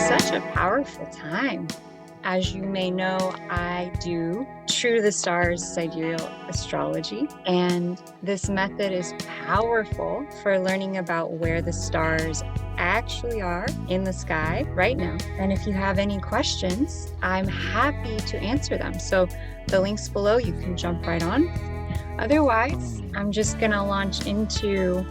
such a powerful time. As you may know, I do True to the Stars Sidereal Astrology, and this method is powerful for learning about where the stars actually are in the sky right now. And if you have any questions, I'm happy to answer them. So the links below, you can jump right on. Otherwise, I'm just gonna launch into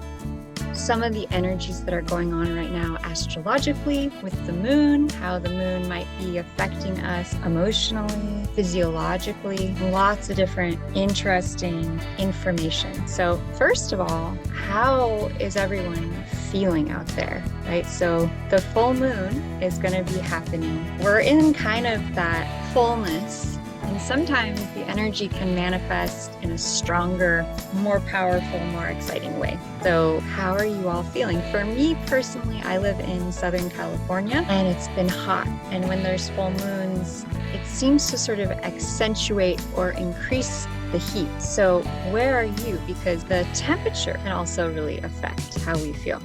some of the energies that are going on right now astrologically with the moon, how the moon might be affecting us emotionally, physiologically, lots of different interesting information. So first of all, how is everyone feeling out there, right? So the full moon is going to be happening. We're in kind of that fullness. And sometimes the energy can manifest in a stronger, more powerful, more exciting way. So how are you all feeling? For me personally, I live in Southern California and it's been hot. And when there's full moons, it seems to sort of accentuate or increase the heat. So where are you? Because the temperature can also really affect how we feel.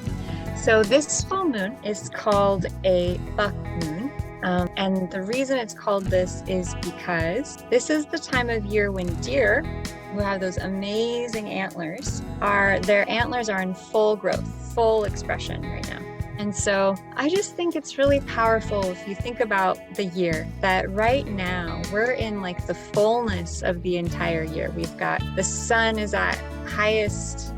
So this full moon is called a buck moon. And the reason it's called this is because this is the time of year when deer, who have those amazing antlers, their antlers are in full growth, full expression right now. And so I just think it's really powerful if you think about the year, that right now we're in like the fullness of the entire year. We've got the sun is at highest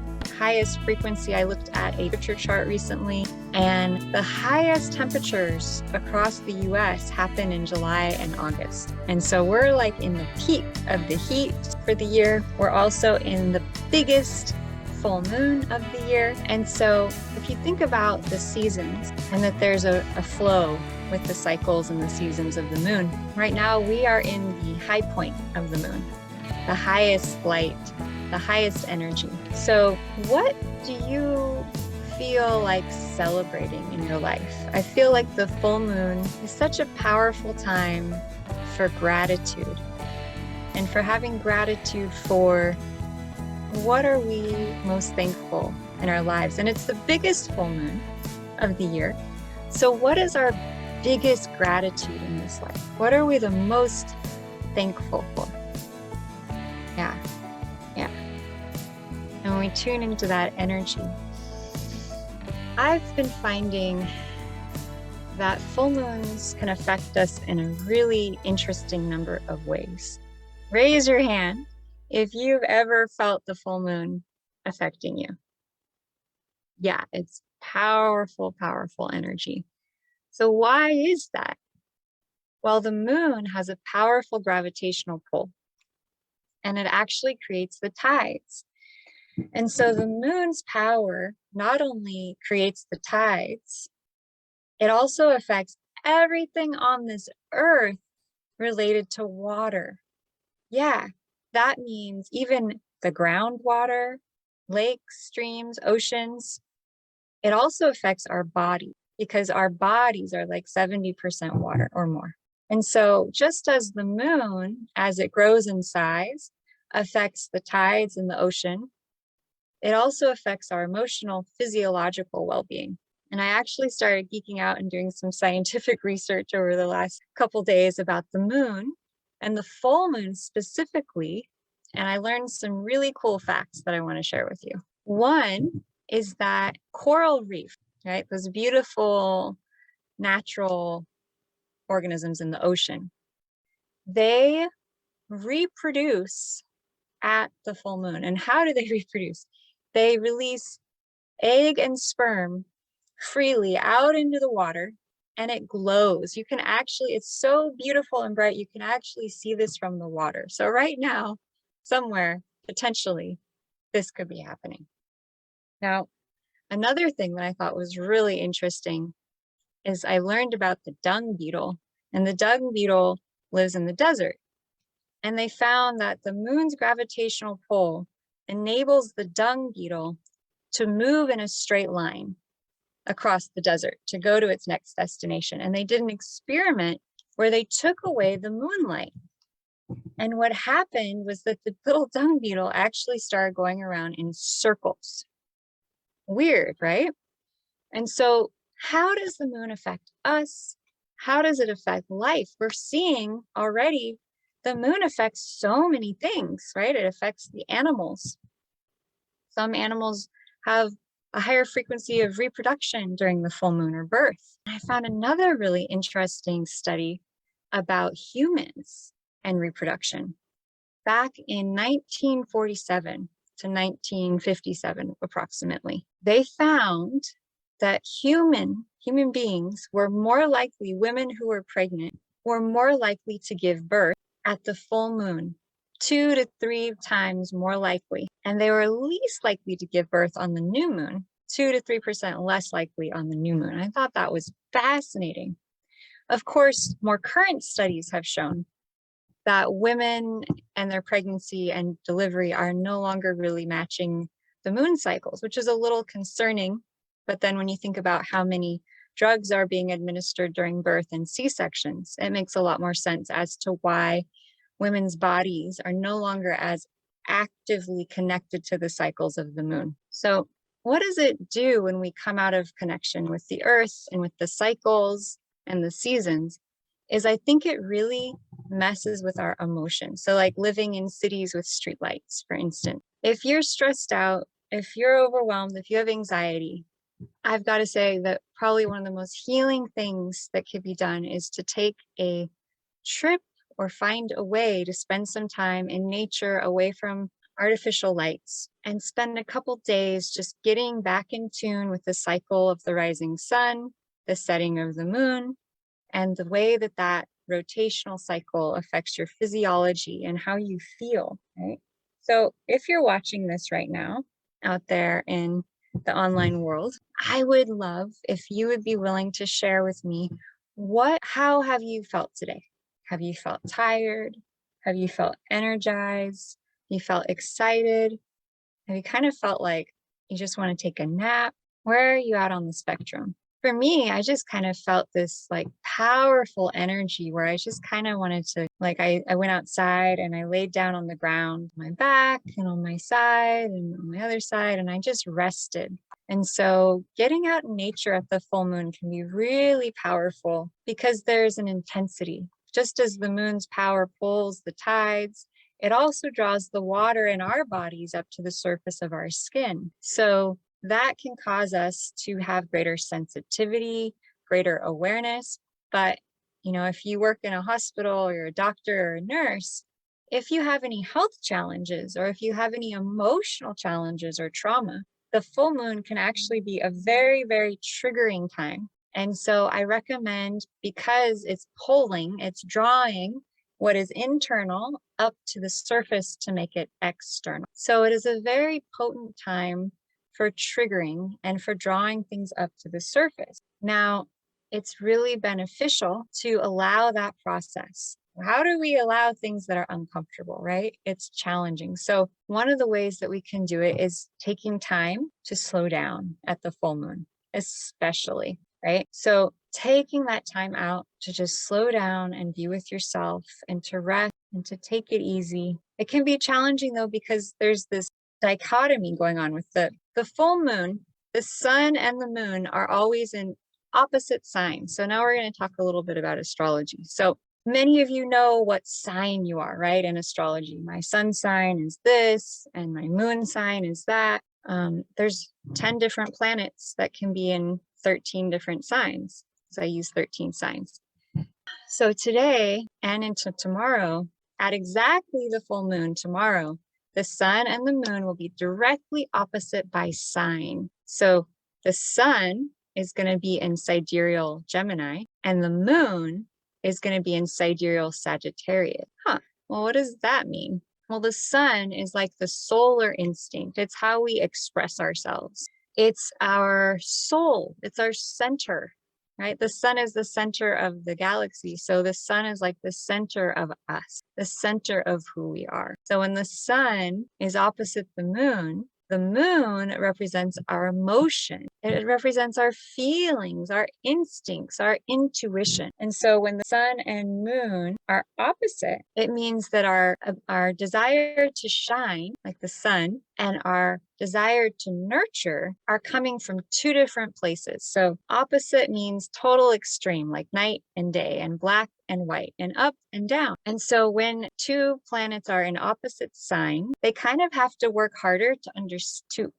frequency. I looked at a temperature chart recently, and the highest temperatures across the US happen in July and August. And so we're like in the peak of the heat for the year. We're also in the biggest full moon of the year. And so if you think about the seasons and that there's a flow with the cycles and the seasons of the moon, right now we are in the high point of the moon, the highest light, the highest energy. So what do you feel like celebrating in your life? I feel like the full moon is such a powerful time for gratitude and for having gratitude for what are we most thankful in our lives. And it's the biggest full moon of the year. So what is our biggest gratitude in this life? What are we the most thankful for? Yeah. And when we tune into that energy, I've been finding that full moons can affect us in a really interesting number of ways. Raise your hand if you've ever felt the full moon affecting you. Yeah, it's powerful, powerful energy. So why is that? Well, the moon has a powerful gravitational pull, and it actually creates the tides. And so the moon's power not only creates the tides, it also affects everything on this earth related to water. Yeah, that means even the groundwater, lakes, streams, oceans. It also affects our body because our bodies are like 70% water or more. And so just as the moon, as it grows in size, affects the tides in the ocean, it also affects our emotional, physiological well-being. And I actually started geeking out and doing some scientific research over the last couple days about the moon and the full moon specifically. And I learned some really cool facts that I want to share with you. One is that coral reef, right? Those beautiful natural organisms in the ocean, they reproduce at the full moon. And how do they reproduce? They release egg and sperm freely out into the water, and it glows. You can actually, it's so beautiful and bright, you can actually see this from the water. So right now, somewhere, potentially, this could be happening. Now, another thing that I thought was really interesting is I learned about the dung beetle, and the dung beetle lives in the desert. And they found that the moon's gravitational pull enables the dung beetle to move in a straight line across the desert to go to its next destination. And they did an experiment where they took away the moonlight. And what happened was that the little dung beetle actually started going around in circles. Weird, right? And so how does the moon affect us? how does it affect life? We're seeing already the moon affects so many things, right? It affects the animals. Some animals have a higher frequency of reproduction during the full moon or birth. I found another really interesting study about humans and reproduction. Back in 1947 to 1957, approximately, they found that human beings were more likely, women who were pregnant, were more likely to give birth at the full moon, 2 to 3 times more likely. And they were least likely to give birth on the new moon, 2 to 3% less likely on the new moon. I thought that was fascinating. Of course, more current studies have shown that women and their pregnancy and delivery are no longer really matching the moon cycles, which is a little concerning. But then when you think about how many drugs are being administered during birth and C-sections, it makes a lot more sense as to why women's bodies are no longer as actively connected to the cycles of the moon. So what does it do when we come out of connection with the earth and with the cycles and the seasons? Is I think it really messes with our emotions. So like living in cities with streetlights, for instance. If you're stressed out, if you're overwhelmed, if you have anxiety, I've got to say that probably one of the most healing things that could be done is to take a trip or find a way to spend some time in nature away from artificial lights and spend a couple days just getting back in tune with the cycle of the rising sun, the setting of the moon, and the way that that rotational cycle affects your physiology and how you feel, right? So if you're watching this right now out there in the online world, I would love if you would be willing to share with me how have you felt today? Have you felt tired? Have you felt energized? You felt excited? Have you kind of felt like you just want to take a nap? Where are you at on the spectrum? For me, I just kind of felt this like powerful energy where I just kind of wanted to, like, I went outside and I laid down on the ground, my back and on my side and on my other side, and I just rested. And so getting out in nature at the full moon can be really powerful because there's an intensity. Just as the moon's power pulls the tides, it also draws the water in our bodies up to the surface of our skin. So that can cause us to have greater sensitivity, greater awareness. But, you know, if you work in a hospital or you're a doctor or a nurse, if you have any health challenges or if you have any emotional challenges or trauma, the full moon can actually be a very, very triggering time. And so I recommend, because it's pulling, it's drawing what is internal up to the surface to make it external. So it is a very potent time for triggering and for drawing things up to the surface. Now, it's really beneficial to allow that process. How do we allow things that are uncomfortable, right? It's challenging. So one of the ways that we can do it is taking time to slow down at the full moon, especially, right? So taking that time out to just slow down and be with yourself and to rest and to take it easy. It can be challenging though, because there's this dichotomy going on with the full moon. The sun and the moon are always in opposite signs. So now we're going to talk a little bit about astrology. So many of you know what sign you are, right? In astrology, my sun sign is this and my moon sign is that. There's 10 different planets that can be in 13 different signs. So I use 13 signs. So today and into tomorrow, at exactly the full moon tomorrow, the sun and the moon will be directly opposite by sign. So the sun is going to be in Sidereal Gemini and the moon is going to be in Sidereal Sagittarius. Well, what does that mean? Well, the sun is like the solar instinct. It's how we express ourselves. It's our soul. It's our center, right? The sun is the center of the galaxy. So the sun is like the center of us, the center of who we are. So when the sun is opposite the moon represents our emotion. It represents our feelings, our instincts, our intuition. And so when the sun and moon are opposite, it means that our desire to shine like the sun and our desire to nurture are coming from two different places. So opposite means total extreme, like night and day, and black and white, and up and down. And so when two planets are in opposite signs, they kind of have to work harder to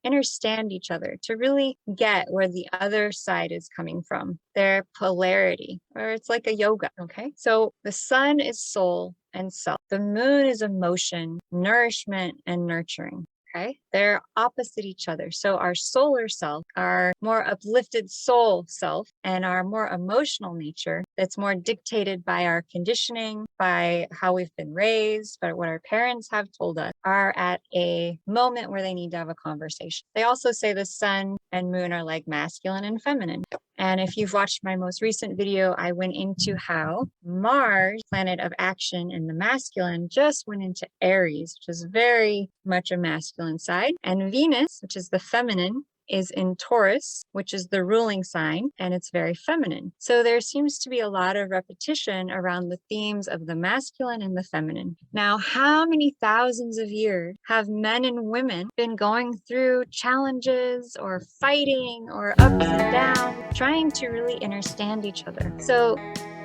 understand each other, to really get where the other side is coming from, their polarity, or it's like a yoga, okay? So the sun is soul and self. The moon is emotion, nourishment, and nurturing. Okay, they're opposite each other. So our solar self, our more uplifted soul self, and our more emotional nature that's more dictated by our conditioning, by how we've been raised, by what our parents have told us, are at a moment where they need to have a conversation. They also say the sun and moon are like masculine and feminine. And if you've watched my most recent video, I went into how Mars, planet of action in the masculine, just went into Aries, which is very much a masculine side. And Venus, which is the feminine, is in Taurus, which is the ruling sign, and it's very feminine. So there seems to be a lot of repetition around the themes of the masculine and the feminine. Now, how many thousands of years have men and women been going through challenges or fighting or ups and downs, trying to really understand each other? So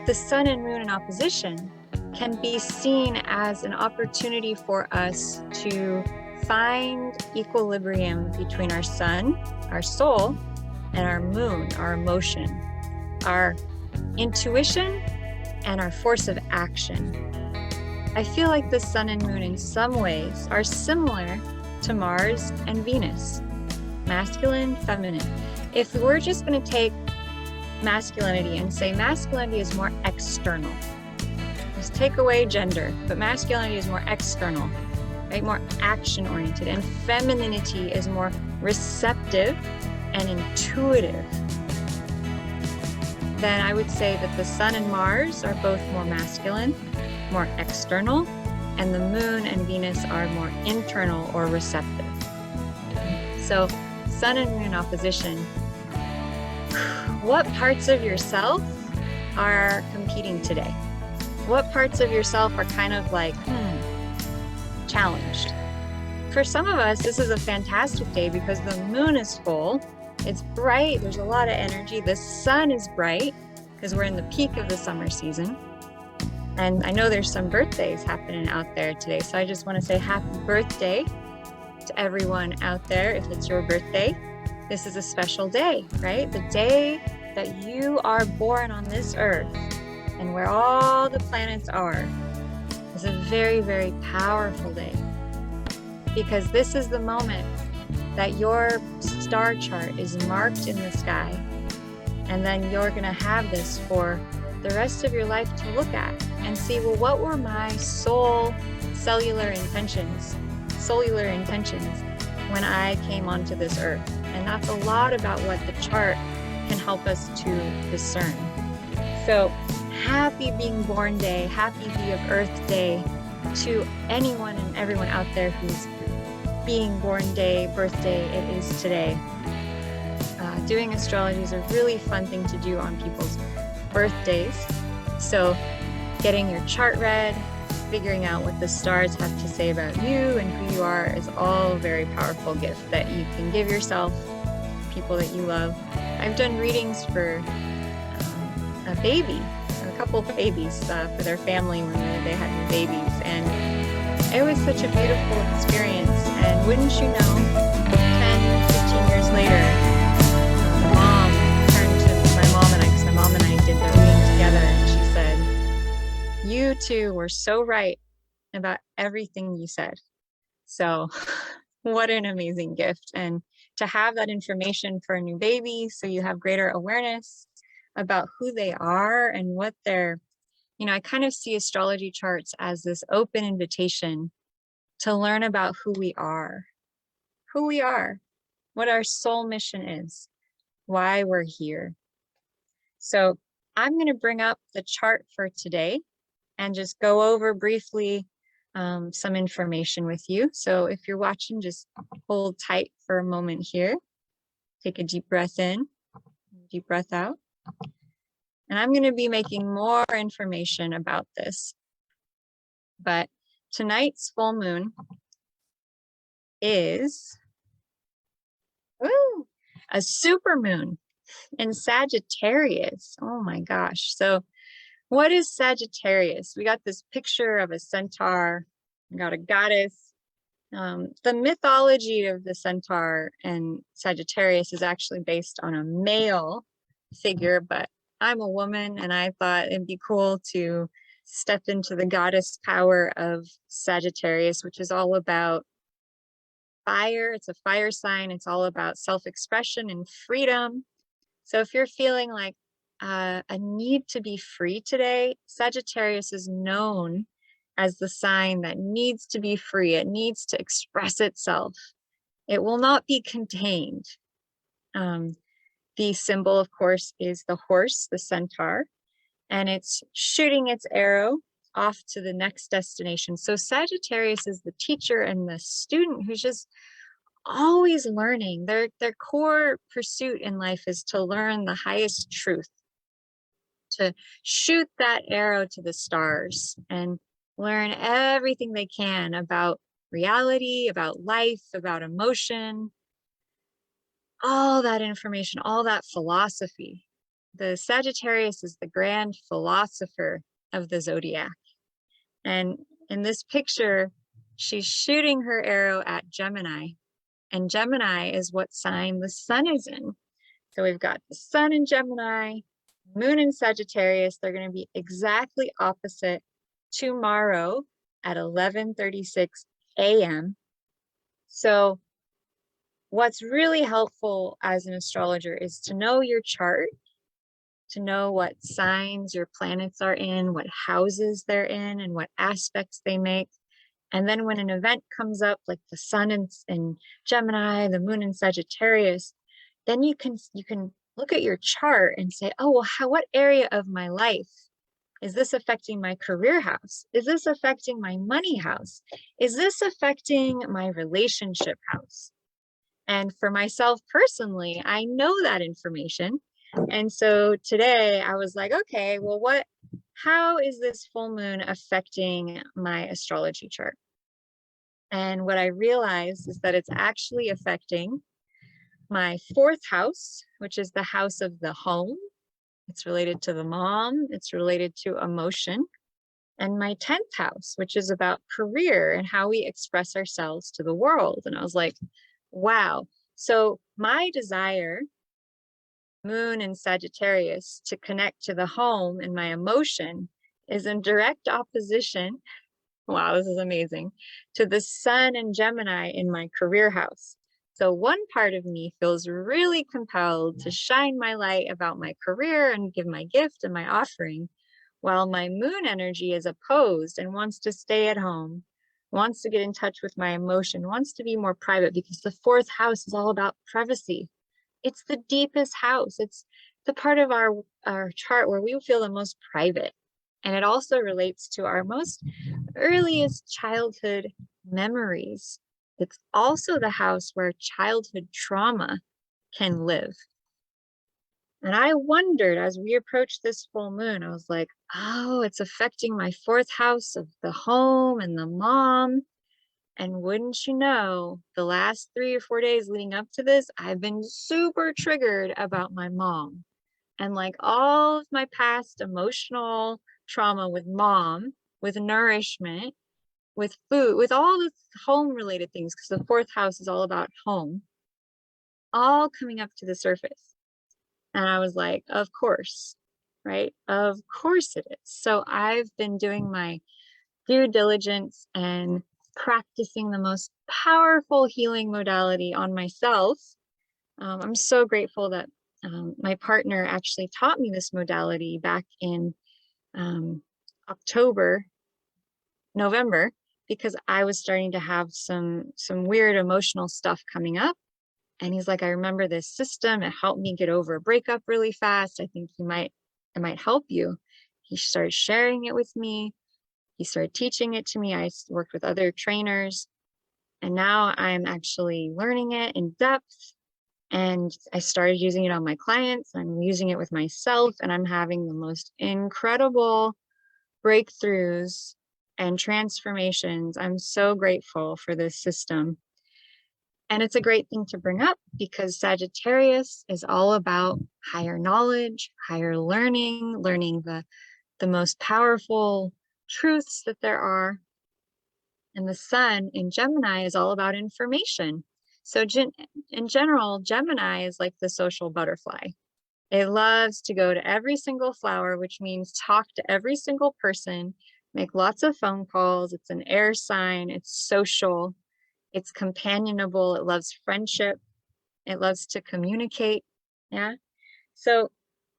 the sun and moon in opposition can be seen as an opportunity for us to find equilibrium between our sun, our soul, and our moon, our emotion, our intuition, and our force of action. I feel like the sun and moon in some ways are similar to Mars and Venus, masculine, feminine. If we're just going to take masculinity and say masculinity is more external, let's take away gender, but masculinity is more external, right? More action oriented, and femininity is more receptive and intuitive. Then I would say that the sun and Mars are both more masculine, more external, and the moon and Venus are more internal or receptive. So sun and moon opposition, what parts of yourself are competing today? What parts of yourself are kind of like, challenged? For some of us, this is a fantastic day because the moon is full. It's bright. There's a lot of energy. The sun is bright because we're in the peak of the summer season. And I know there's some birthdays happening out there today. So I just want to say happy birthday to everyone out there. If it's your birthday, this is a special day, right? The day that you are born on this earth and where all the planets are is a very, very powerful day, because this is the moment that your star chart is marked in the sky, and then you're going to have this for the rest of your life to look at and see, well, what were my cellular intentions when I came onto this earth? And that's a lot about what the chart can help us to discern. So happy being born day, happy be of Earth Day to anyone and everyone out there who's being born day, birthday, it is today. Doing astrology is a really fun thing to do on people's birthdays. So getting your chart read, figuring out what the stars have to say about you and who you are is all a very powerful gift that you can give yourself, people that you love. I've done readings for a couple of babies for their family when they had new babies, and it was such a beautiful experience. And wouldn't you know, 10, 15 years later, the mom turned to my mom and I, because my mom and I did the reading together, and she said, "You two were so right about everything you said." So what an amazing gift. And to have that information for a new baby, so you have greater awareness about who they are and what they're, I kind of see astrology charts as this open invitation to learn about who we are, what our soul mission is, why we're here. So I'm going to bring up the chart for today and just go over briefly some information with you. So if you're watching, just hold tight for a moment here. Take a deep breath in, deep breath out. And I'm going to be making more information about this. But tonight's full moon is Ooh, a supermoon in Sagittarius. Oh my gosh. So what is Sagittarius? We got this picture of a centaur, we got a goddess. The mythology of the centaur and Sagittarius is actually based on a male figure, but I'm a woman and I thought it'd be cool to step into the goddess power of Sagittarius, which is all about fire. It's a fire sign. It's all about self-expression and freedom. So if you're feeling like a need to be free today, Sagittarius is known as the sign that needs to be free. It needs to express itself. It will not be contained. The symbol, of course, is the horse, the centaur, and it's shooting its arrow off to the next destination. So Sagittarius is the teacher and the student who's just always learning. Their core pursuit in life is to learn the highest truth, to shoot that arrow to the stars and learn everything they can about reality, about life, about emotion, all that information, all that philosophy. The Sagittarius is the grand philosopher of the zodiac. And in this picture, she's shooting her arrow at Gemini. And Gemini is what sign the sun is in. So we've got the sun in Gemini, moon in Sagittarius. They're going to be exactly opposite tomorrow at 11:36 a.m. So what's really helpful as an astrologer is to know your chart, to know what signs your planets are in, what houses they're in, and what aspects they make. And then when an event comes up, like the sun in Gemini, the moon in Sagittarius, then you can look at your chart and say, oh, well, what area of my life is this affecting? My career house? Is this affecting my money house? Is this affecting my relationship house? And for myself personally, I know that information. And so today I was like, okay, well, how is this full moon affecting my astrology chart? And what I realized is that it's actually affecting my fourth house, which is the house of the home. It's related to the mom. It's related to emotion. And my 10th house, which is about career and how we express ourselves to the world. And I was like, wow. So my desire, moon in Sagittarius, to connect to the home and my emotion is in direct opposition. Wow, this is amazing. To the sun and Gemini in my career house. So one part of me feels really compelled to shine my light about my career and give my gift and my offering, while my moon energy is opposed and wants to stay at home, wants to get in touch with my emotion, wants to be more private, because the fourth house is all about privacy. It's the deepest house. It's the part of our chart where we feel the most private. And it also relates to our most earliest childhood memories. It's also the house where childhood trauma can live. And I wondered as we approached this full moon, I was like, oh, it's affecting my fourth house of the home and the mom. And wouldn't you know, the last 3 or 4 days leading up to this, I've been super triggered about my mom. And like all of my past emotional trauma with mom, with nourishment, with food, with all the home related things, because the fourth house is all about home, all coming up to the surface. And I was like, of course, right? Of course it is. So I've been doing my due diligence and practicing the most powerful healing modality on myself. I'm so grateful that my partner actually taught me this modality back in November, because I was starting to have some weird emotional stuff coming up. And he's like, I remember this system. It helped me get over a breakup really fast. I think it might help you. He started sharing it with me. He started teaching it to me. I worked with other trainers, and now I'm actually learning it in depth. And I started using it on my clients. I'm using it with myself, and I'm having the most incredible breakthroughs and transformations. I'm so grateful for this system. And it's a great thing to bring up because Sagittarius is all about higher knowledge, higher learning, learning the most powerful truths that there are. And the sun in Gemini is all about information. So in general, Gemini is like the social butterfly. It loves to go to every single flower, which means talk to every single person, make lots of phone calls. It's an air sign. It's social. It's companionable. It loves friendship. It loves to communicate. Yeah. So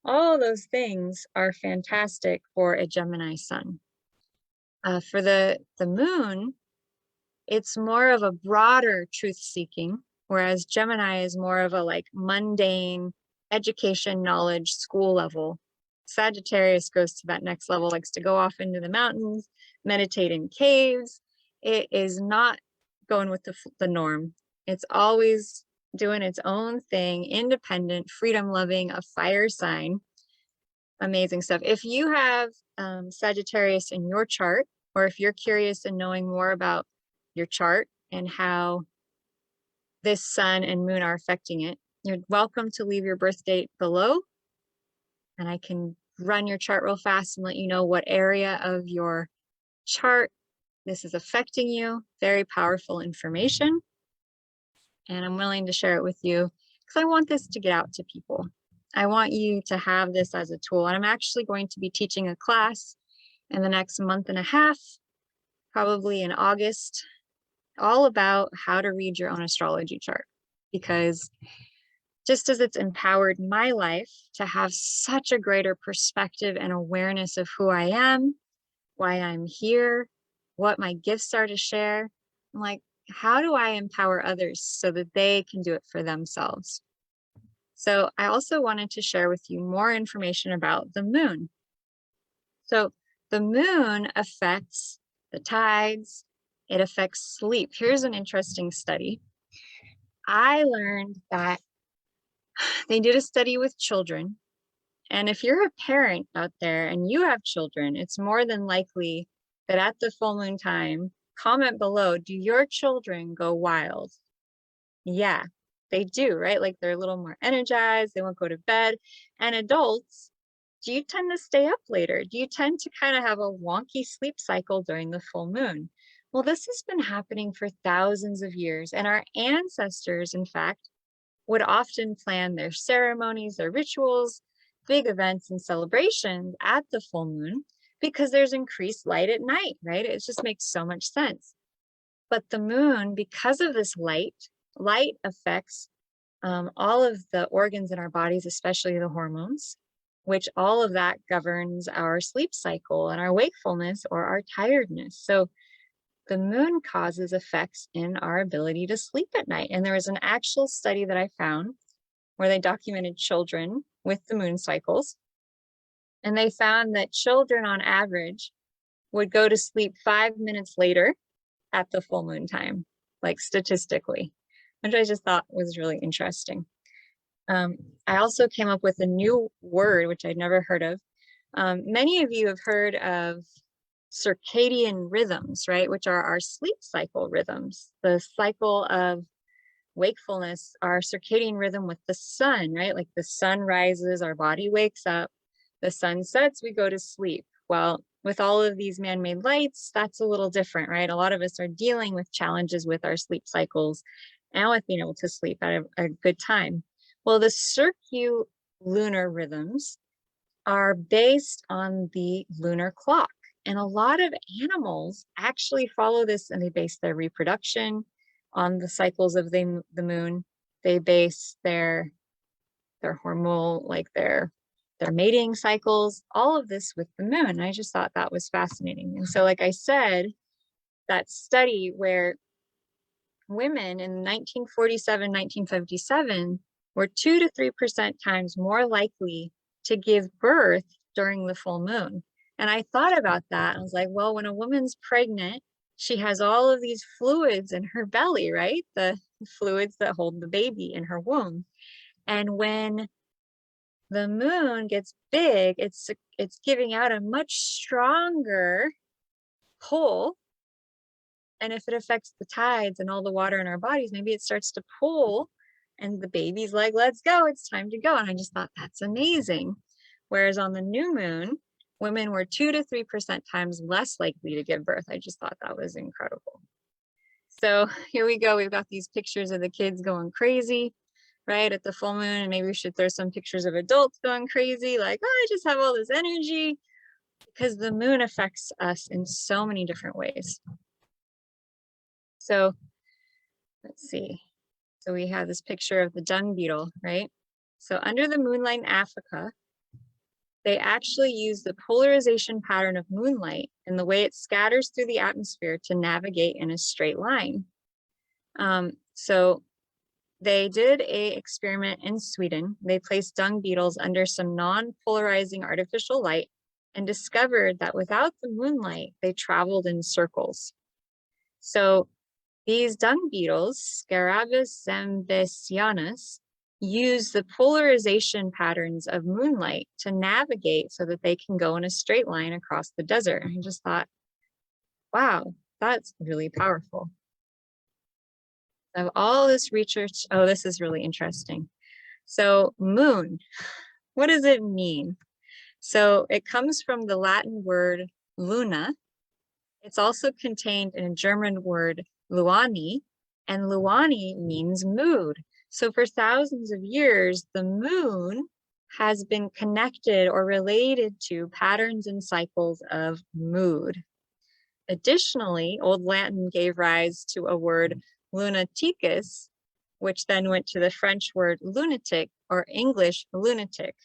all those things are fantastic for a Gemini sun. For the moon, it's more of a broader truth seeking, whereas Gemini is more of a like mundane education, knowledge, school level. Sagittarius goes to that next level, likes to go off into the mountains, meditate in caves. It is not going with the norm. It's always doing its own thing, independent, freedom loving, a fire sign. Amazing stuff. If you have Sagittarius in your chart, or if you're curious in knowing more about your chart and how this sun and moon are affecting it, you're welcome to leave your birth date below, and I can run your chart real fast and let you know what area of your chart this is affecting you. Very powerful information, and I'm willing to share it with you because I want this to get out to people. I want you to have this as a tool, and I'm actually going to be teaching a class in the next month and a half, probably in August, all about how to read your own astrology chart, because just as it's empowered my life to have such a greater perspective and awareness of who I am, why I'm here, what my gifts are to share, I'm like, how do I empower others so that they can do it for themselves? So I also wanted to share with you more information about the moon. So the moon affects the tides, it affects sleep. Here's an interesting study. I learned that they did a study with children. And if you're a parent out there and you have children, it's more than likely that at the full moon time, comment below, do your children go wild? Yeah, they do, right? Like they're a little more energized, they won't go to bed. And adults, do you tend to stay up later? Do you tend to kind of have a wonky sleep cycle during the full moon? Well, this has been happening for thousands of years. And our ancestors, in fact, would often plan their ceremonies, their rituals, big events and celebrations at the full moon because there's increased light at night, right? It just makes so much sense. But the moon, because of this light affects all of the organs in our bodies, especially the hormones, which all of that governs our sleep cycle and our wakefulness or our tiredness. So the moon causes effects in our ability to sleep at night. And there was an actual study that I found where they documented children with the moon cycles. And they found that children on average would go to sleep 5 minutes later at the full moon time, like statistically, which I just thought was really interesting. I also came up with a new word, which I'd never heard of. Many of you have heard of circadian rhythms, right? Which are our sleep cycle rhythms, the cycle of wakefulness, our circadian rhythm with the sun, right? Like the sun rises, our body wakes up, the sun sets, we go to sleep. Well, with all of these man-made lights, that's a little different, right? A lot of us are dealing with challenges with our sleep cycles and with being able to sleep at a good time. Well, the circulunar rhythms are based on the lunar clock. And a lot of animals actually follow this, and they base their reproduction on the cycles of the moon. They base their hormonal, like their mating cycles, all of this with the moon. And I just thought that was fascinating. And so, like I said, that study where women in 1947, 1957 were 2 to 3% times more likely to give birth during the full moon. And I thought about that. I was like, well, when a woman's pregnant, she has all of these fluids in her belly, right? The fluids that hold the baby in her womb. And when the moon gets big, it's giving out a much stronger pull And if it affects the tides and all the water in our bodies, maybe it starts to pull and the baby's like, let's go, it's time to go. And I just thought that's amazing. Whereas on the new moon, women were 2 to 3% times less likely to give birth. I just thought that was incredible. So here we go. We've got these pictures of the kids going crazy, right, at the full moon. And maybe we should throw some pictures of adults going crazy, like, oh, I just have all this energy, because the moon affects us in so many different ways. So let's see. So we have this picture of the dung beetle, right? So under the moonlight in Africa, they actually use the polarization pattern of moonlight and the way it scatters through the atmosphere to navigate in a straight line. So they did an experiment in Sweden. They placed dung beetles under some non-polarizing artificial light and discovered that without the moonlight, they traveled in circles. So these dung beetles, Scarabus zambesianus, use the polarization patterns of moonlight to navigate so that they can go in a straight line across the desert. I just thought, wow, that's really powerful. Of all this research, oh, this is really interesting. So moon, what does it mean? So it comes from the Latin word luna. It's also contained in a German word luani, and luani means mood. So for thousands of years, the moon has been connected or related to patterns and cycles of mood. Additionally, Old Latin gave rise to a word lunaticus, which then went to the French word lunatic, or English lunatic.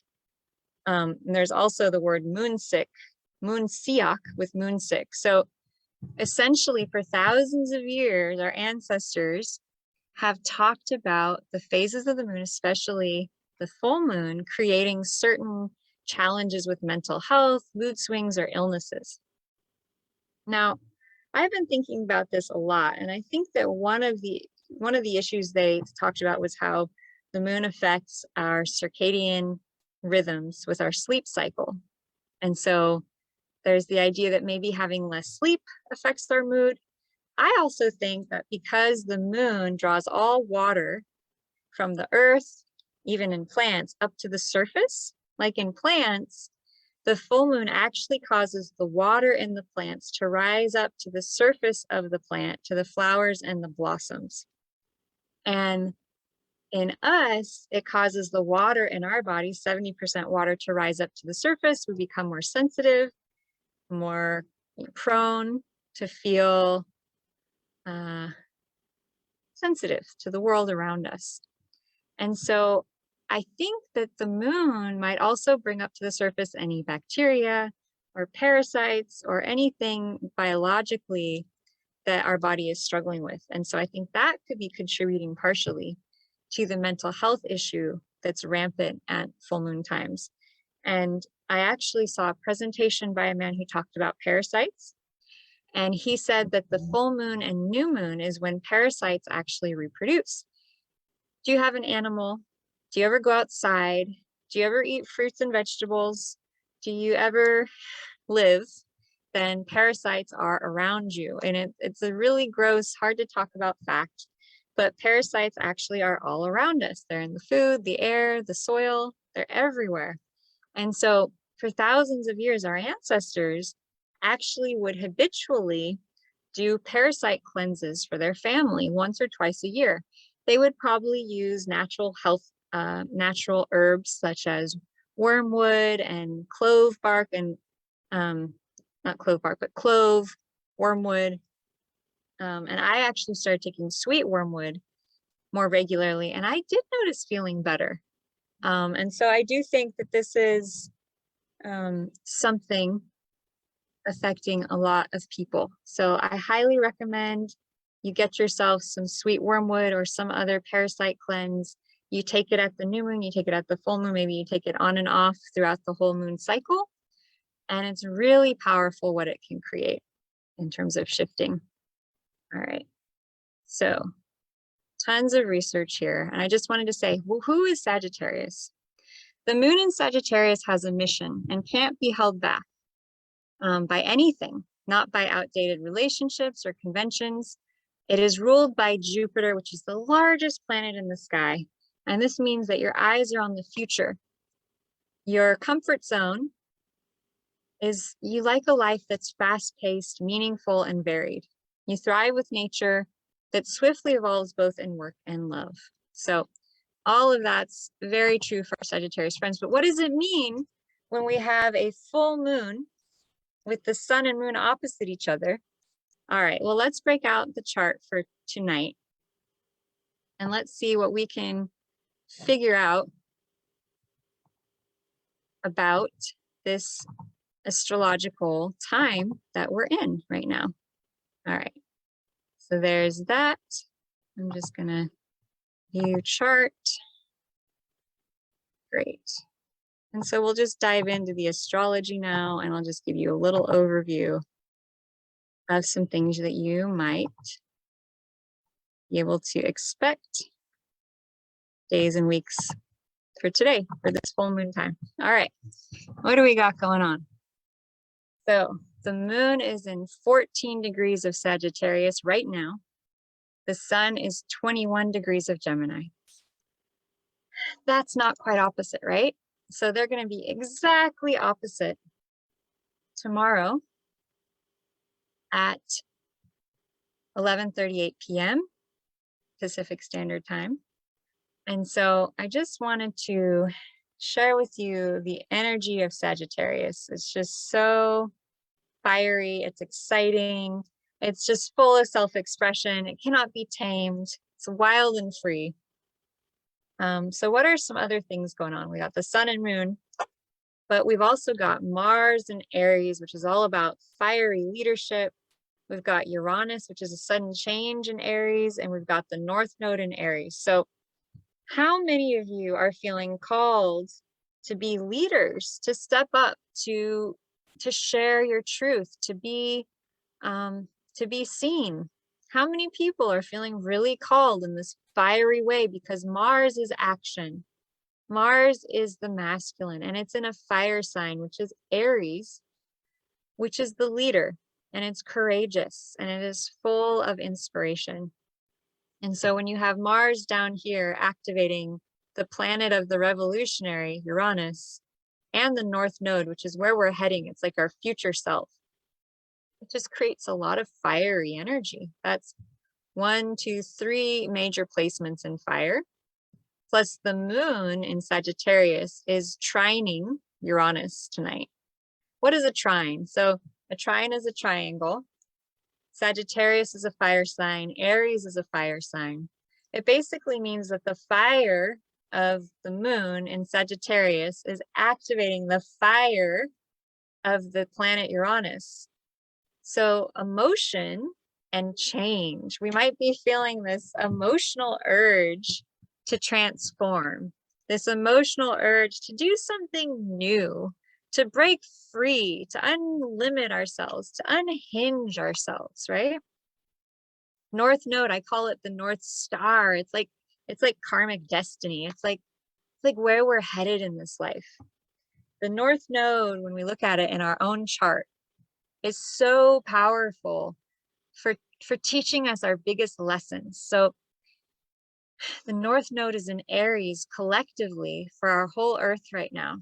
And there's also the word moonsick, moonsiak with moonsick. So essentially, for thousands of years, our ancestors have talked about the phases of the moon, especially the full moon, creating certain challenges with mental health, mood swings, or illnesses. Now, I've been thinking about this a lot, and I think that one of the issues they talked about was how the moon affects our circadian rhythms with our sleep cycle. And so there's the idea that maybe having less sleep affects our mood. I also think that because the moon draws all water from the earth, even in plants, up to the surface, like in plants, the full moon actually causes the water in the plants to rise up to the surface of the plant, to the flowers and the blossoms. And in us, it causes the water in our body, 70% water, to rise up to the surface. We become more sensitive, more prone to feel sensitive to the world around us. And so I think that the moon might also bring up to the surface any bacteria or parasites or anything biologically that our body is struggling with. And so I think that could be contributing partially to the mental health issue that's rampant at full moon times. And I actually saw a presentation by a man who talked about parasites. And he said that the full moon and new moon is when parasites actually reproduce. Do you have an animal? Do you ever go outside? Do you ever eat fruits and vegetables? Do you ever live? Then parasites are around you. And it's a really gross, hard to talk about fact, but parasites actually are all around us. They're in the food, the air, the soil, they're everywhere. And so for thousands of years, our ancestors actually would habitually do parasite cleanses for their family once or twice a year. They would probably use natural herbs such as wormwood and clove bark, and not clove bark, but clove, wormwood. And I actually started taking sweet wormwood more regularly, and I did notice feeling better. And so I do think that this is something affecting a lot of people. So I highly recommend you get yourself some sweet wormwood or some other parasite cleanse. You take it at the new moon, you take it at the full moon, maybe you take it on and off throughout the whole moon cycle. And it's really powerful what it can create in terms of shifting. All right, so tons of research here. And I just wanted to say, well, who is Sagittarius? The moon in Sagittarius has a mission and can't be held back by anything, not by outdated relationships or conventions. It is ruled by Jupiter, which is the largest planet in the sky. And this means that your eyes are on the future. Your comfort zone is you like a life that's fast-paced, meaningful, and varied. You thrive with nature that swiftly evolves both in work and love. So all of that's very true for our Sagittarius friends. But what does it mean when we have a full moon with the sun and moon opposite each other? All right, well, let's break out the chart for tonight. And let's see what we can figure out about this astrological time that we're in right now. All right, so there's that. I'm just gonna view chart. Great. And so we'll just dive into the astrology now, and I'll just give you a little overview of some things that you might be able to expect days and weeks for today, for this full moon time. All right, what do we got going on? So the moon is in 14 degrees of Sagittarius right now. The sun is 21 degrees of Gemini. That's not quite opposite, right? So they're going to be exactly opposite tomorrow at 11:38 p.m. Pacific Standard Time. And so I just wanted to share with you the energy of Sagittarius. It's just so fiery, it's exciting, it's just full of self-expression. It cannot be tamed. It's wild and free. So what are some other things going on? We got the sun and moon, but we've also got Mars and Aries, which is all about fiery leadership. We've got Uranus, which is a sudden change in Aries, and we've got the North Node in Aries. So how many of you are feeling called to be leaders, to step up, to share your truth, to be seen? How many people are feeling really called in this fiery way? Because Mars is action. Mars is the masculine, and it's in a fire sign, which is Aries, which is the leader, and it's courageous, and it is full of inspiration. And so when you have Mars down here activating the planet of the revolutionary, Uranus, and the North Node, which is where we're heading, it's like our future self. It just creates a lot of fiery energy. That's 1, 2, 3 major placements in fire. Plus the moon in Sagittarius is trining Uranus tonight. What is a trine? So a trine is a triangle. Sagittarius is a fire sign. Aries is a fire sign. It basically means that the fire of the moon in Sagittarius is activating the fire of the planet Uranus. So emotion and change. We might be feeling this emotional urge to transform, this emotional urge to do something new, to break free, to unlimit ourselves, to unhinge ourselves, right? North Node, I call it the North Star. It's like karmic destiny. It's like where we're headed in this life. The North Node, when we look at it in our own chart, is so powerful for teaching us our biggest lessons. So the North Node is in Aries collectively for our whole Earth right now.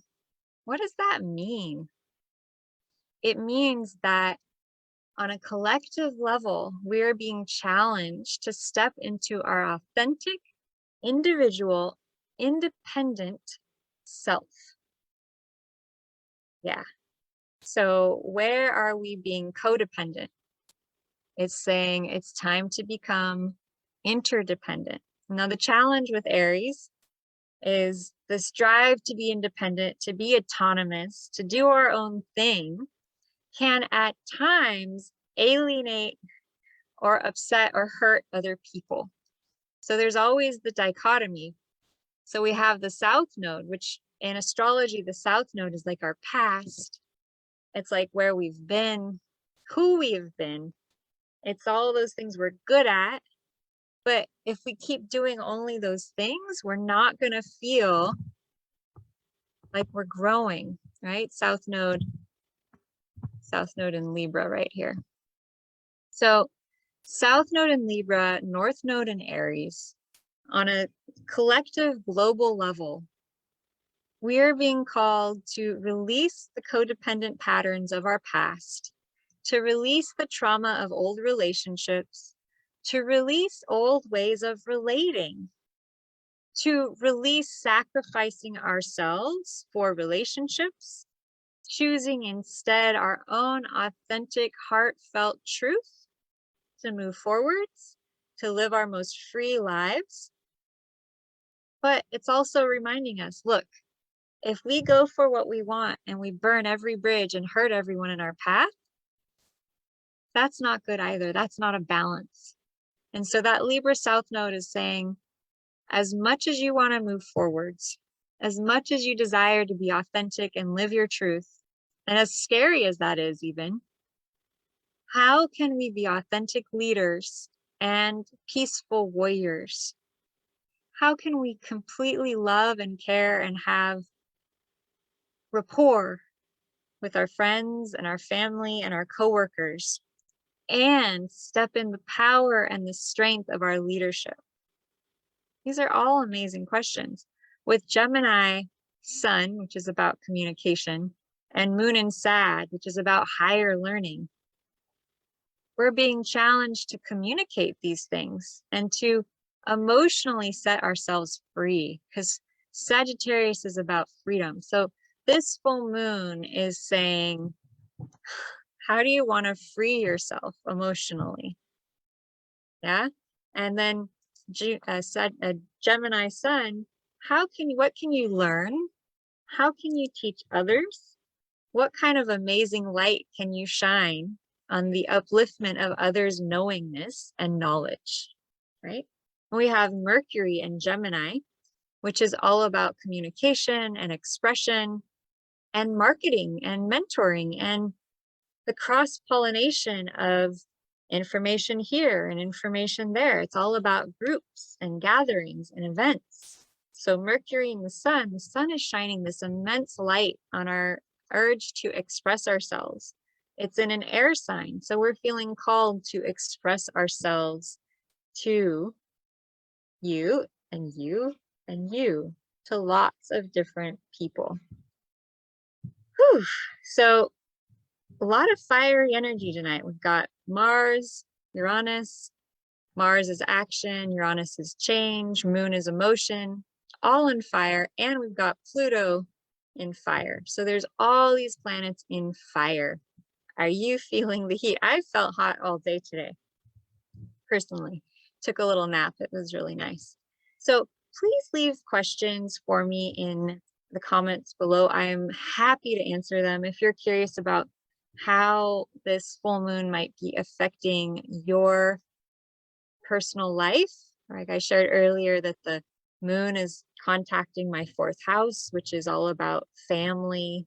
What does that mean? It means that on a collective level, we're being challenged to step into our authentic, individual, independent self. Yeah. So where are we being codependent? It's saying it's time to become interdependent. Now, the challenge with Aries is this drive to be independent, to be autonomous, to do our own thing can at times alienate or upset or hurt other people. So there's always the dichotomy. So we have the South Node, which in astrology, the South Node is like our past. It's like where we've been, who we've been. It's all those things we're good at. But if we keep doing only those things, we're not going to feel like we're growing, right? South Node South Node in Libra right here. So South Node in Libra, North Node in Aries. On a collective global level, we are being called to release the codependent patterns of our past, to release the trauma of old relationships, to release old ways of relating, to release sacrificing ourselves for relationships, choosing instead our own authentic, heartfelt truth to move forwards, to live our most free lives. But it's also reminding us, look, if we go for what we want and we burn every bridge and hurt everyone in our path, that's not good either. That's not a balance. And so that Libra South Node is saying, as much as you want to move forwards, as much as you desire to be authentic and live your truth, and as scary as that is even, how can we be authentic leaders and peaceful warriors? How can we completely love and care and have rapport with our friends and our family and our coworkers, and step in the power and the strength of our leadership? These are all amazing questions. With Gemini Sun, which is about communication, and Moon in Sag, which is about higher learning, we're being challenged to communicate these things and to emotionally set ourselves free, because Sagittarius is about freedom. So this full moon is saying, how do you want to free yourself emotionally? Yeah. And then Gemini Sun, what can you learn? How can you teach others? What kind of amazing light can you shine on the upliftment of others' knowingness and knowledge, right? We have Mercury in Gemini, which is all about communication and expression and marketing and mentoring and the cross-pollination of information here and information there. It's all about groups and gatherings and events. So Mercury and the sun is shining this immense light on our urge to express ourselves. It's in an air sign, so we're feeling called to express ourselves to you and you and you, to lots of different people. Whew. So a lot of fiery energy tonight. We've got Mars, Uranus. Mars is action, Uranus is change, Moon is emotion, all in fire. And we've got Pluto in fire. So there's all these planets in fire. Are you feeling the heat? I felt hot all day today, personally. Took a little nap. It was really nice. So please leave questions for me in the comments below. I am happy to answer them. If you're curious about how this full moon might be affecting your personal life, like I shared earlier, that the moon is contacting my 4th house, which is all about family,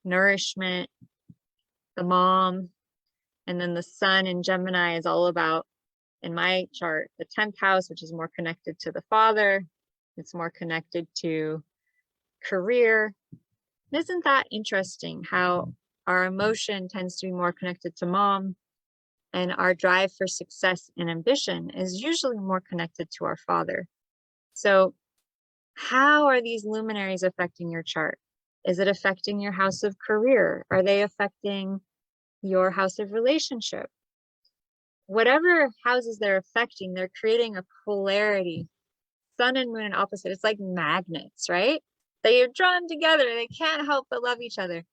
nourishment, the mom. And then the sun in Gemini is all about, in my chart, the 10th house, which is more connected to the father. It's more connected to career. Isn't that interesting how our emotion tends to be more connected to mom, and our drive for success and ambition is usually more connected to our father? So how are these luminaries affecting your chart? Is it affecting your house of career? Are they affecting your house of relationship? Whatever houses they're affecting, they're creating a polarity. Sun and moon in opposite. It's like magnets, right? They are drawn together. They can't help but love each other.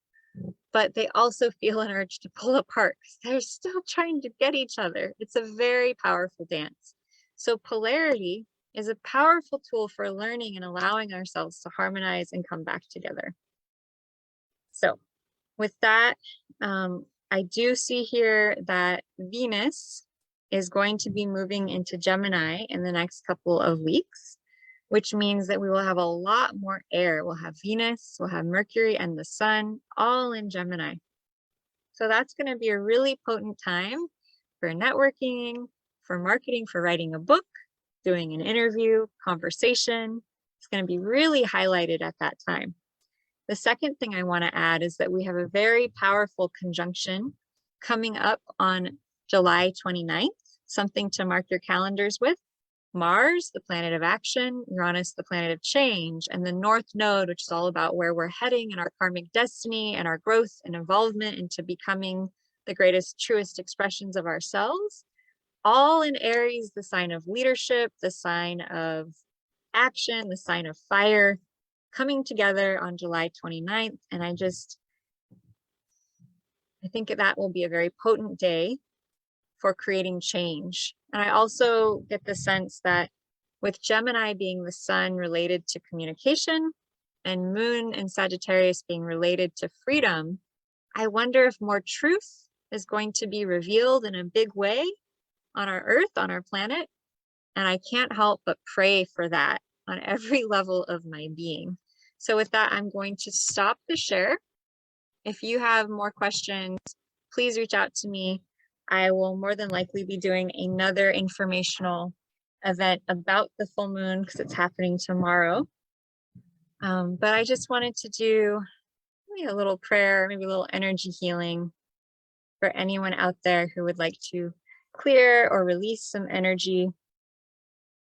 But they also feel an urge to pull apart because they're still trying to get each other. It's a very powerful dance. So polarity is a powerful tool for learning and allowing ourselves to harmonize and come back together. So with that, I do see here that Venus is going to be moving into Gemini in the next couple of weeks, which means that we will have a lot more air. We'll have Venus, we'll have Mercury and the sun all in Gemini. So that's going to be a really potent time for networking, for marketing, for writing a book, doing an interview, conversation. It's going to be really highlighted at that time. The second thing I want to add is that we have a very powerful conjunction coming up on July 29th, something to mark your calendars with. Mars, the planet of action, Uranus, the planet of change, and the North Node, which is all about where we're heading and our karmic destiny and our growth and involvement into becoming the greatest, truest expressions of ourselves. All in Aries, the sign of leadership, the sign of action, the sign of fire, coming together on July 29th. And I think that will be a very potent day for creating change. And I also get the sense that with Gemini being the sun related to communication and Moon and Sagittarius being related to freedom, I wonder if more truth is going to be revealed in a big way on our earth, on our planet. And I can't help but pray for that on every level of my being. So with that, I'm going to stop the share. If you have more questions, please reach out to me. I will more than likely be doing another informational event about the full moon because it's happening tomorrow. But I just wanted to do maybe a little prayer, maybe a little energy healing for anyone out there who would like to clear or release some energy.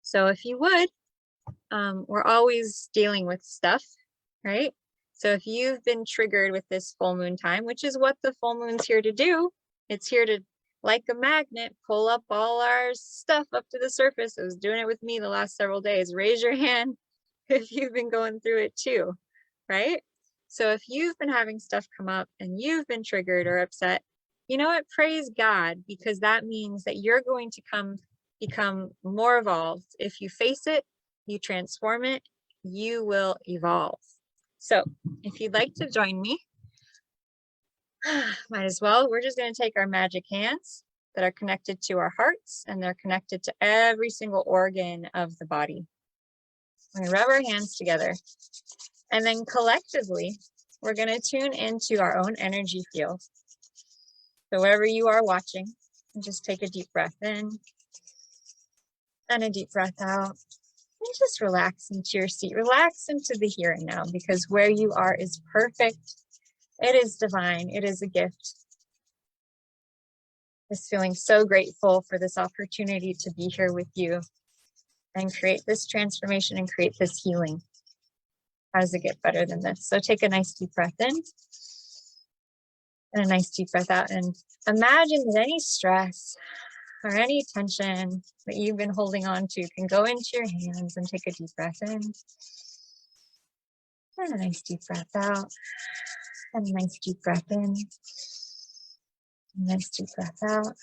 So if you would, we're always dealing with stuff, right? So if you've been triggered with this full moon time, which is what the full moon's here to do, it's here to, like a magnet, pull up all our stuff up to the surface. It was doing it with me the last several days. Raise your hand if you've been going through it too, right? So if you've been having stuff come up and you've been triggered or upset, you know what? Praise God, because that means that you're going to become more evolved. If you face it, you transform it, you will evolve. So if you'd like to join me, might as well. We're just going to take our magic hands that are connected to our hearts, and they're connected to every single organ of the body. We're going to rub our hands together, and then collectively, we're going to tune into our own energy field. So wherever you are watching, just take a deep breath in and a deep breath out. And just relax into your seat. Relax into the here and now, because where you are is perfect. It is divine. It is a gift. Just feeling so grateful for this opportunity to be here with you and create this transformation and create this healing. How does it get better than this? So take a nice deep breath in and a nice deep breath out, and imagine that any stress or any tension that you've been holding on to can go into your hands, and take a deep breath in and a nice deep breath out, and a nice deep breath in, and a nice deep breath out.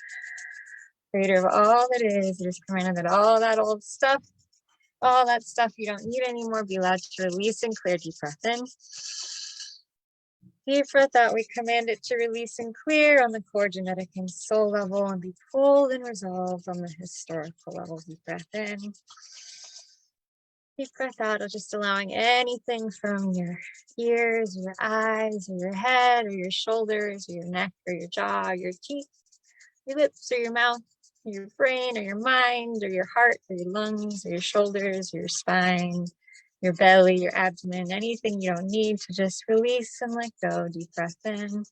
Creator of all that is, just commanded that all that old stuff, all that stuff you don't need anymore, be allowed to release and clear. Deep breath in. Deep breath out. We command it to release and clear on the core, genetic, and soul level, and be pulled and resolved on the historical level. Deep breath in. Deep breath out, just allowing anything from your ears, your eyes, or your head, or your shoulders, or your neck, or your jaw, or your teeth, your lips, or your mouth, or your brain, or your mind, or your heart, or your lungs, or your shoulders, or your spine, your belly, your abdomen, anything you don't need to just release and let go. Deep breath in.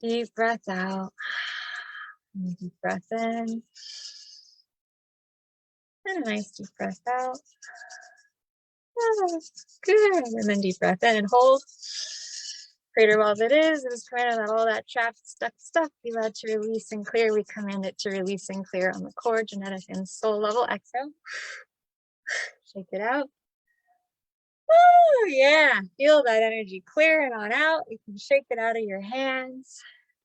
Deep breath out. Deep breath in. And a nice deep breath out. Oh, good. And then deep breath in and hold. Creator of all that is, it is commanded that all that trapped, stuck stuff be allowed to release and clear. We command it to release and clear on the core, genetic, and soul level. Exhale. Shake it out. Oh, yeah. Feel that energy clearing on out. You can shake it out of your hands.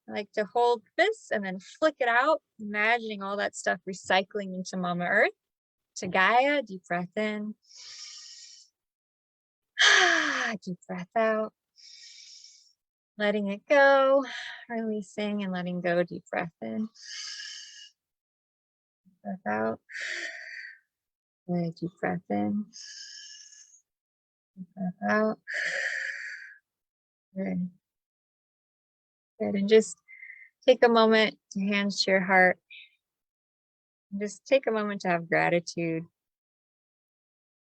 I like to hold this and then flick it out, imagining all that stuff recycling into Mama Earth, to Gaia. Deep breath in. Deep breath out. Letting it go, releasing and letting go. Deep breath in. Breath out. Deep breath in. Deep breath out. Good. Good. And just take a moment to hands to your heart. And just take a moment to have gratitude.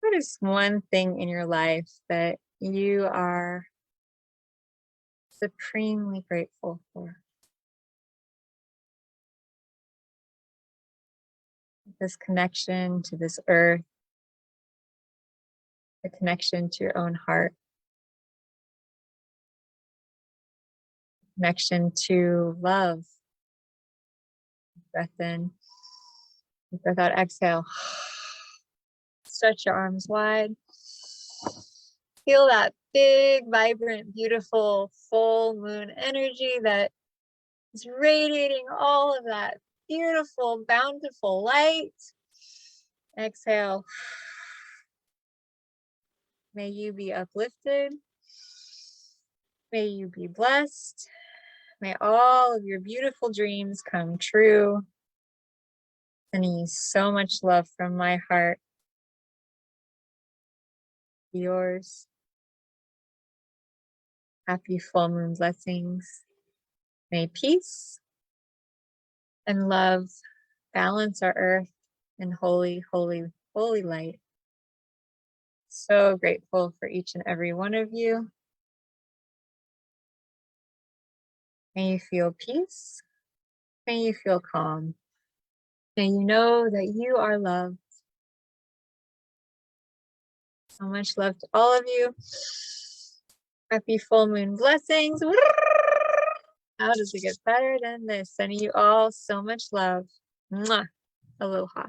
What is one thing in your life that you are supremely grateful for. This connection to this earth, the connection to your own heart, connection to love. Breath in, breath out, exhale. Stretch your arms wide. Feel that big, vibrant, beautiful full moon energy that is radiating all of that beautiful, bountiful light. Exhale. May you be uplifted. May you be blessed. May all of your beautiful dreams come true. Sending you so much love from my heart. Yours. Happy full moon blessings. May peace and love balance our earth in holy, holy, holy light. So grateful for each and every one of you. May you feel peace. May you feel calm. May you know that you are loved. So much love to all of you. Happy full moon blessings. How does it get better than this? Sending you all so much love. Mwah. Aloha.